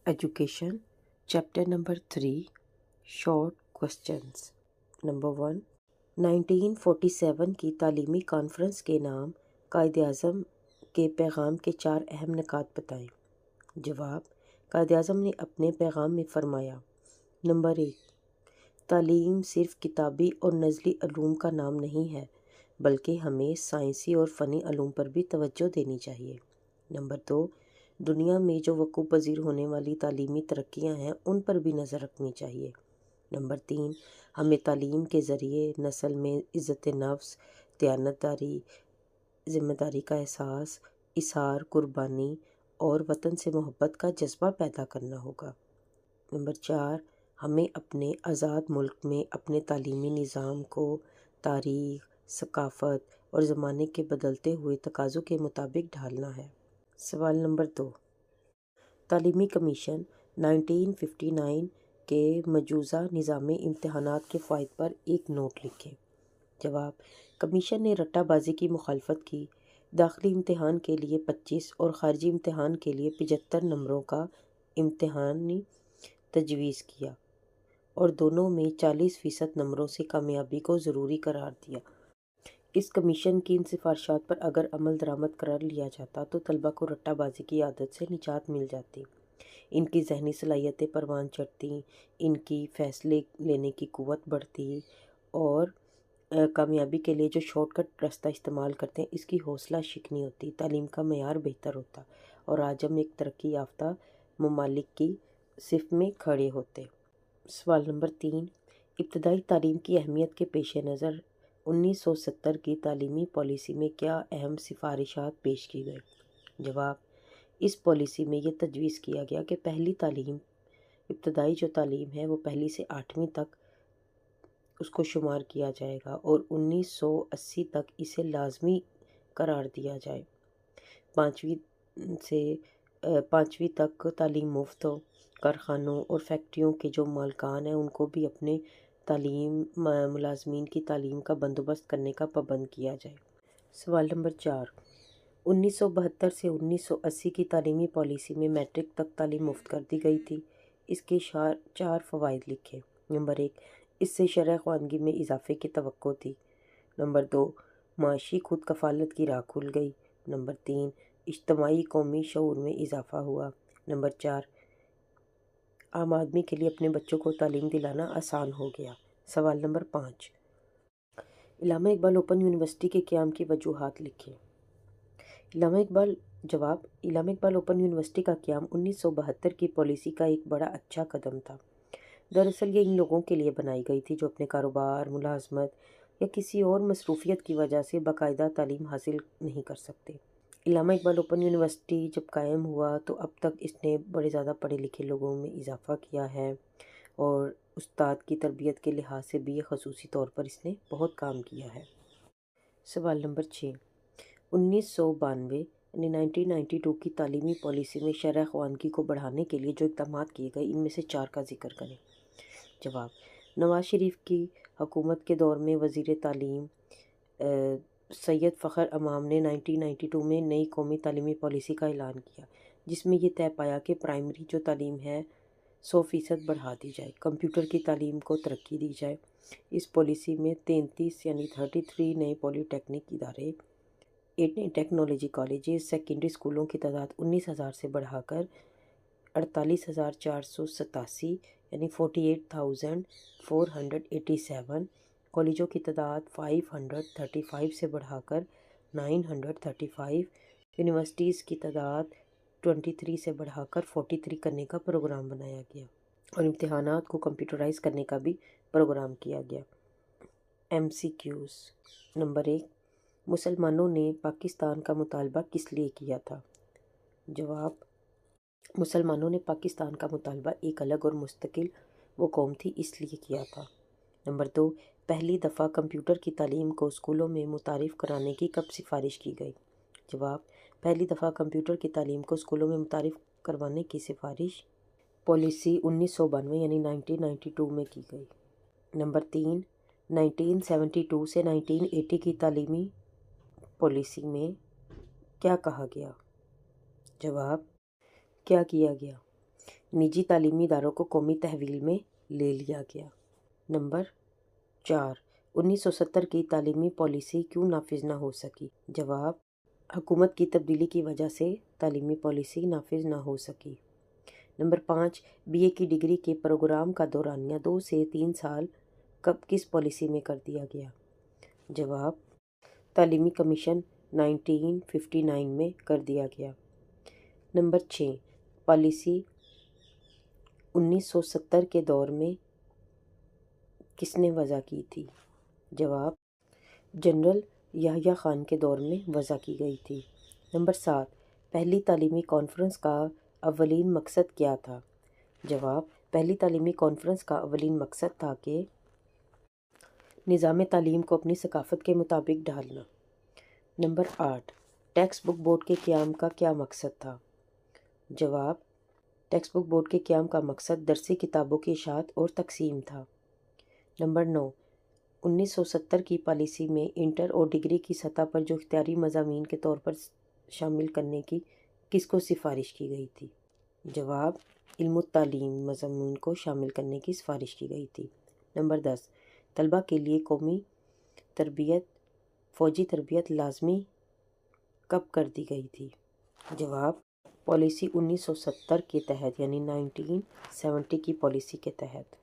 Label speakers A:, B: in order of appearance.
A: Education chapter number 3 short questions. Number 1، 1947 کی تعلیمی conference کے نام قائد اعظم کے پیغام کے 4 اہم نکات بتائیں۔ جواب: قائد اعظم نے اپنے پیغام میں فرمایا: نمبر 1، تعلیم صرف کتابی اور نزلی علوم کا نام نہیں ہے، بلکہ ہمیں سائنسی اور فنی علوم پر بھی توجہ دینی چاہیے۔ نمبر 2، دنیا میں جو وقوع پذیر ہونے والی تعلیمی ترقیاں ہیں ان پر بھی نظر رکھنی چاہیے۔ نمبر 3، ہمیں تعلیم کے ذریعے نسل میں عزت نفس، دیانتداری، ذمہ داری کا احساس، ایثار، قربانی اور وطن سے محبت کا جذبہ پیدا کرنا ہوگا۔ نمبر 4، ہمیں اپنے آزاد ملک میں اپنے تعلیمی نظام کو تاریخ، ثقافت اور زمانے کے بدلتے ہوئے تقاضوں کے مطابق ڈھالنا ہے۔ سوال نمبر 2، تعلیمی کمیشن 1959 کے مجوزہ نظام امتحانات کے فوائد پر ایک نوٹ لکھیں۔ جواب: کمیشن نے رٹا بازی کی مخالفت کی، داخلی امتحان کے لیے 25 اور خارجی امتحان کے لیے 75 نمبروں کا امتحان تجویز کیا اور دونوں میں 40% نمبروں سے کامیابی کو ضروری قرار دیا۔ اس کمیشن کی ان سفارشات پر اگر عمل درآمد کر لیا جاتا تو طلبہ کو رٹا بازی کی عادت سے نجات مل جاتی، ان کی ذہنی صلاحیتیں پروان چڑھتیں، ان کی فیصلے لینے کی قوت بڑھتی اور کامیابی کے لیے جو شارٹ کٹ راستہ استعمال کرتے ہیں اس کی حوصلہ شکنی ہوتی، تعلیم کا معیار بہتر ہوتا اور آج ہم ایک ترقی یافتہ ممالک کی صف میں کھڑے ہوتے۔ سوال نمبر 3، ابتدائی تعلیم کی اہمیت کے پیش نظر 1970 کی تعلیمی پالیسی میں کیا اہم سفارشات پیش کی گئی؟ جواب: اس پالیسی میں یہ تجویز کیا گیا کہ پہلی تعلیم، ابتدائی جو تعلیم ہے وہ 1 سے 8ویں تک اس کو شمار کیا جائے گا اور 1980 تک اسے لازمی قرار دیا جائے۔ 5ویں تک تعلیم مفت ہو۔ کارخانوں اور فیکٹریوں کے جو مالکان ہیں ان کو بھی اپنے ملازمین کی تعلیم کا بندوبست کرنے کا پابند کیا جائے۔ سوال نمبر 4، 1972 سے 1980 کی تعلیمی پالیسی میں میٹرک تک تعلیم مفت کر دی گئی تھی۔ اس کے 4 فوائد لکھیں۔ نمبر 1، اس سے شرح خواندگی میں اضافے کی توقع تھی۔ نمبر 2، معاشی خود کفالت کی راہ کھل گئی۔ نمبر 3، اجتماعی قومی شعور میں اضافہ ہوا۔ نمبر 4، عام آدمی کے لیے اپنے بچوں کو تعلیم دلانا آسان ہو گیا۔ سوال نمبر 5، علامہ اقبال اوپن یونیورسٹی کے قیام کی وجوہات لکھیں۔ جواب: علامہ اقبال اوپن یونیورسٹی کا قیام 1972 کی پالیسی کا ایک بڑا اچھا قدم تھا۔ دراصل یہ ان لوگوں کے لیے بنائی گئی تھی جو اپنے کاروبار، ملازمت یا کسی اور مصروفیت کی وجہ سے باقاعدہ تعلیم حاصل نہیں کر سکتے۔ علامہ اقبال اوپن یونیورسٹی جب قائم ہوا تو اب تک اس نے بڑے زیادہ پڑھے لکھے لوگوں میں اضافہ کیا ہے اور استاد کی تربیت کے لحاظ سے بھی یہ خصوصی طور پر اس نے بہت کام کیا ہے۔ سوال نمبر 6، 1992 یعنی 1992 کی تعلیمی پالیسی میں شرح خواندگی کو بڑھانے کے لیے جو اقدامات کیے گئے ان میں سے 4 کا ذکر کریں۔ جواب: نواز شریف کی حکومت کے دور میں وزیر تعلیم سید فخر امام نے 1992 میں نئی قومی تعلیمی پالیسی کا اعلان کیا، جس میں یہ طے پایا کہ پرائمری جو تعلیم ہے 100% بڑھا دی جائے، کمپیوٹر کی تعلیم کو ترقی دی جائے۔ اس پالیسی میں 33 نئے پولی ٹیکنک ادارے، 8 ٹیکنالوجی کالجز، سیکنڈری اسکولوں کی تعداد 19,000 سے بڑھا کر 48,487 یعنی 48,487، کالجوں کی تعداد 535 سے بڑھا کر 935، یونیورسٹیز کی تعداد 23 سے بڑھا کر 43 کرنے کا پروگرام بنایا گیا اور امتحانات کو کمپیوٹرائز کرنے کا بھی پروگرام کیا گیا۔ MCQs۔ نمبر 1، مسلمانوں نے پاکستان کا مطالبہ کس لیے کیا تھا؟ جواب: مسلمانوں نے پاکستان کا مطالبہ ایک الگ اور مستقل وہ قوم تھی اس لیے کیا تھا۔ نمبر 2، پہلی دفعہ کمپیوٹر کی تعلیم کو اسکولوں میں متعارف کرانے کی کب سفارش کی گئی؟ جواب: پہلی دفعہ کمپیوٹر کی تعلیم کو اسکولوں میں متعارف کروانے کی سفارش پالیسی 1992 یعنی 1992 میں کی گئی۔ نمبر 3، 1972 سے 1980 کی تعلیمی پالیسی میں کیا کہا گیا؟ جواب: کیا کیا گیا؟ نجی تعلیمی اداروں کو قومی تحویل میں لے لیا گیا۔ نمبر 4، 1970 کی تعلیمی پالیسی کیوں نافذ نہ ہو سکی؟ جواب، حکومت کی تبدیلی کی وجہ سے تعلیمی پالیسی نافذ نہ ہو سکی۔ نمبر 5، بی اے کی ڈگری کے پروگرام کا دورانیہ 2 سے 3 سال کس پالیسی میں کر دیا گیا؟ جواب، تعلیمی کمیشن 1959 میں کر دیا گیا۔ نمبر 6، پالیسی 1970 کے دور میں کس نے وضع کی تھی؟ جواب، جنرل یحییٰ خان کے دور میں وضع کی گئی تھی۔ نمبر 7، پہلی تعلیمی کانفرنس کا اولین مقصد کیا تھا؟ جواب، پہلی تعلیمی کانفرنس کا اولین مقصد تھا کہ نظام تعلیم کو اپنی ثقافت کے مطابق ڈھالنا۔ نمبر 8، ٹیکسٹ بک بورڈ کے قیام کا کیا مقصد تھا؟ جواب، ٹیکسٹ بک بورڈ کے قیام کا مقصد درسی کتابوں کی اشاعت اور تقسیم تھا۔ نمبر 9، 1970 کی پالیسی میں انٹر اور ڈگری کی سطح پر جو اختیاری مضامین کے طور پر شامل کرنے کی کس کو سفارش کی گئی تھی؟ جواب، علم التعلیم مضمون کو شامل کرنے کی سفارش کی گئی تھی۔ نمبر 10، طلباء کے لیے قومی تربیت فوجی تربیت لازمی کب کر دی گئی تھی؟ جواب، پالیسی 1970 کے تحت یعنی 1970 کی پالیسی کے تحت۔